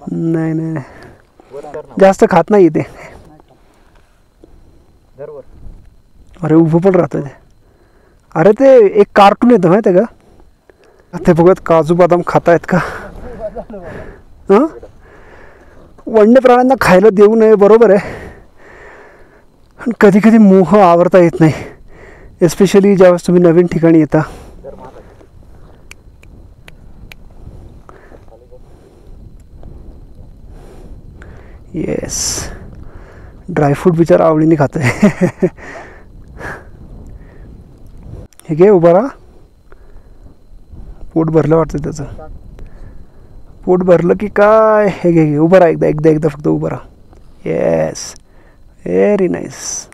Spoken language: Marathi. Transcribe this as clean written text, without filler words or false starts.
नाही नाही जास्त खात नाही ते. अरे उभं पण राहतं ते. अरे ते एक कार्टून येतं माहिती आहे का, ते बघत काजू बदाम खातायत का. हां वन्य प्राण्यांना खायला देऊ नये बरोबर आहे, पण कधी कधी मोह आवरता येत नाही, एस्पेशली ज्यावेळेस तुम्ही नवीन ठिकाणी येता. येस ड्रायफ्रूट बिचारा आवडीने खातोय. हे घे उभा राहा. पोट भरलं वाटतं त्याचं. पोट भरलं की काय. हे घे घे उभं राहा, एकदा एकदा एकदा फक्त उभं राहा. Yes very nice.